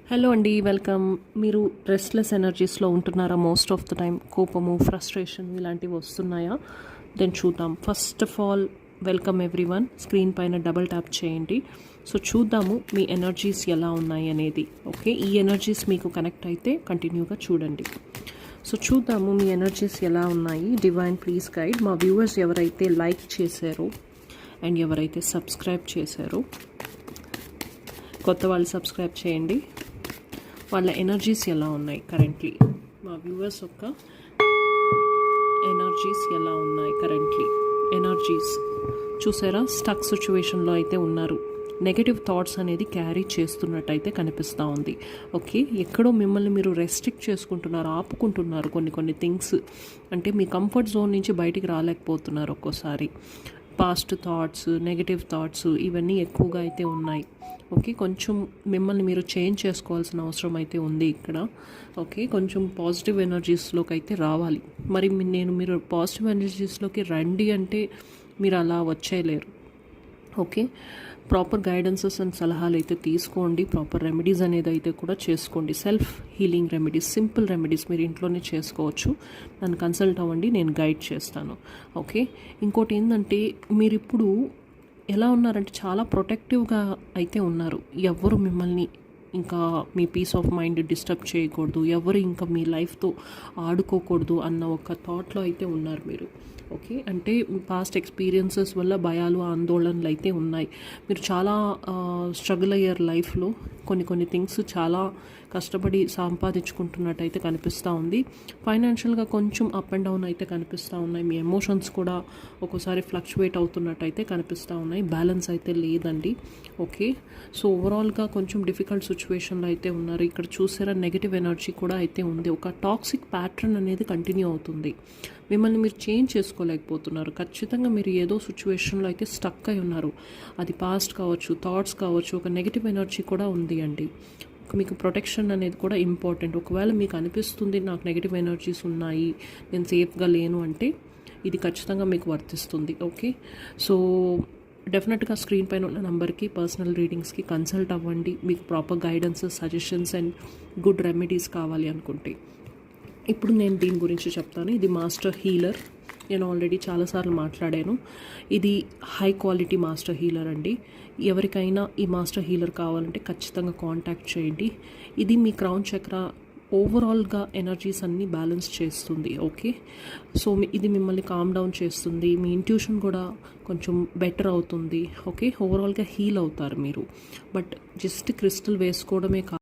Hello అండి, welcome. మీరు restless ఎనర్జీస్లో ఉంటున్నారా? మోస్ట్ ఆఫ్ ద టైం కోపము, ఫ్రస్ట్రేషన్ ఇలాంటివి వస్తున్నాయా? దెన్ చూద్దాం. First of all welcome everyone. Screen పైన డబుల్ ట్యాప్ చేయండి. సో చూద్దాము మీ ఎనర్జీస్ ఎలా ఉన్నాయి అనేది. ఓకే, ఈ ఎనర్జీస్ మీకు కనెక్ట్ అయితే కంటిన్యూగా చూడండి. సో చూద్దాము మీ ఎనర్జీస్ ఎలా ఉన్నాయి. Divine please guide. మా వ్యూవర్స్ ఎవరైతే లైక్ చేశారో అండ్ ఎవరైతే సబ్స్క్రైబ్ చేశారో, కొత్త వాళ్ళు సబ్స్క్రైబ్ చేయండి. వాళ్ళ ఎనర్జీస్ ఎలా ఉన్నాయి కరెంట్లీ? మా వ్యూవర్స్ యొక్క ఎనర్జీస్ ఎలా ఉన్నాయి కరెంట్లీ? ఎనర్జీస్ చూసారా? స్టక్ సిచ్యువేషన్లో అయితే ఉన్నారు. నెగటివ్ థాట్స్ అనేది క్యారీ చేస్తున్నట్టయితే కనిపిస్తూ ఉంది. ఓకే, ఎక్కడో మిమ్మల్ని మీరు రెస్ట్రిక్ట్ చేసుకుంటున్నారు, ఆపుకుంటున్నారు కొన్ని థింగ్స్. అంటే మీ కంఫర్ట్ జోన్ నుంచి బయటికి రాలేకపోతున్నారు. ఒక్కోసారి పాస్ట్ థాట్స్, నెగటివ్ థాట్స్ ఇవన్నీ ఎక్కువగా అయితే ఉన్నాయి. ఓకే, కొంచెం మిమ్మల్ని మీరు చేంజ్ చేసుకోవాల్సిన అవసరం అయితే ఉంది ఇక్కడ. ఓకే, కొంచెం పాజిటివ్ ఎనర్జీస్లోకి అయితే రావాలి. మరి మీరు పాజిటివ్ ఎనర్జీస్లోకి రండి అంటే మీరు అలా వచ్చేయలేరు. ఓకే, ప్రాపర్ గైడెన్సెస్ అండ్ సలహాలు అయితే తీసుకోండి. ప్రాపర్ రెమెడీస్ అనేది అయితే కూడా చేసుకోండి. Self healing remedies, simple remedies మీరు ఇంట్లోనే చేసుకోవచ్చు. నన్ను కన్సల్ట్ అవ్వండి, నేను గైడ్ చేస్తాను. ఓకే, ఇంకోటి ఏంటంటే మీరు ఇప్పుడు ఎలా ఉన్నారంటే చాలా ప్రొటెక్టివ్గా అయితే ఉన్నారు. ఎవరు మిమ్మల్ని ఇంకా మీ పీస్ ఆఫ్ మైండ్ డిస్టర్బ్ చేయకూడదు, ఎవరు ఇంకా మీ లైఫ్తో ఆడుకోకూడదు అన్న ఒక థాట్లో అయితే ఉన్నారు మీరు. ఓకే, అంటే పాస్ట్ ఎక్స్పీరియన్సెస్ వల్ల భయాలు, ఆందోళనలు అయితే ఉన్నాయి. మీరు చాలా స్ట్రగుల్ అయ్యారు లైఫ్లో. కొన్ని థింగ్స్ చాలా కష్టపడి సంపాదించుకుంటున్నట్టయితే కనిపిస్తూ ఉంది. ఫైనాన్షియల్గా కొంచెం అప్ అండ్ డౌన్ అయితే కనిపిస్తూ ఉన్నాయి. మీ ఎమోషన్స్ కూడా ఒక్కోసారి ఫ్లక్చువేట్ అవుతున్నట్టయితే కనిపిస్తూ ఉన్నాయి. బ్యాలెన్స్ అయితే లేదండి. ఓకే, సో ఓవరాల్గా కొంచెం డిఫికల్ట్ సిచ్యువేషన్లో అయితే ఉన్నారు. ఇక్కడ చూసారా, నెగిటివ్ ఎనర్జీ కూడా అయితే ఉంది. ఒక టాక్సిక్ ప్యాటర్న్ అనేది కంటిన్యూ అవుతుంది. మిమ్మల్ని మీరు చేంజ్ చేసుకోలేకపోతున్నారు. ఖచ్చితంగా మీరు ఏదో సిచ్యువేషన్లో అయితే స్టక్ అయి ఉన్నారు. అది పాస్ట్ కావచ్చు, థాట్స్ కావచ్చు, ఒక నెగిటివ్ ఎనర్జీ కూడా ఉంది అండి. మీకు ప్రొటెక్షన్ అనేది కూడా ఇంపార్టెంట్. ఒకవేళ మీకు అనిపిస్తుంది నాకు నెగిటివ్ ఎనర్జీస్ ఉన్నాయి, నేను సేఫ్గా లేను అంటే ఇది ఖచ్చితంగా మీకు వర్తిస్తుంది. ఓకే, సో డెఫినెట్గా స్క్రీన్ పైన ఉన్న నెంబర్కి పర్సనల్ రీడింగ్స్కి కన్సల్ట్ అవ్వండి. మీకు proper guidances, suggestions and good remedies కావాలి అనుకుంటే. ఇప్పుడు నేను దీని గురించి చెప్తాను. ఇది మాస్టర్ హీలర్. నేను ఆల్రెడీ చాలాసార్లు మాట్లాడాను. ఇది హై క్వాలిటీ మాస్టర్ హీలర్ అండి. ఎవరికైనా ఈ మాస్టర్ హీలర్ కావాలంటే ఖచ్చితంగా కాంటాక్ట్ చేయండి. ఇది మీ క్రౌన్ చక్ర ఓవరాల్గా ఎనర్జీస్ అన్నీ బ్యాలెన్స్ చేస్తుంది. ఓకే, సో ఇది మిమ్మల్ని కామ్ డౌన్ చేస్తుంది. మీ ఇంట్యూషన్ కూడా కొంచెం బెటర్ అవుతుంది. ఓకే, ఓవరాల్గా హీల్ అవుతారు మీరు. బట్ జస్ట్ క్రిస్టల్ వేసుకోవడమే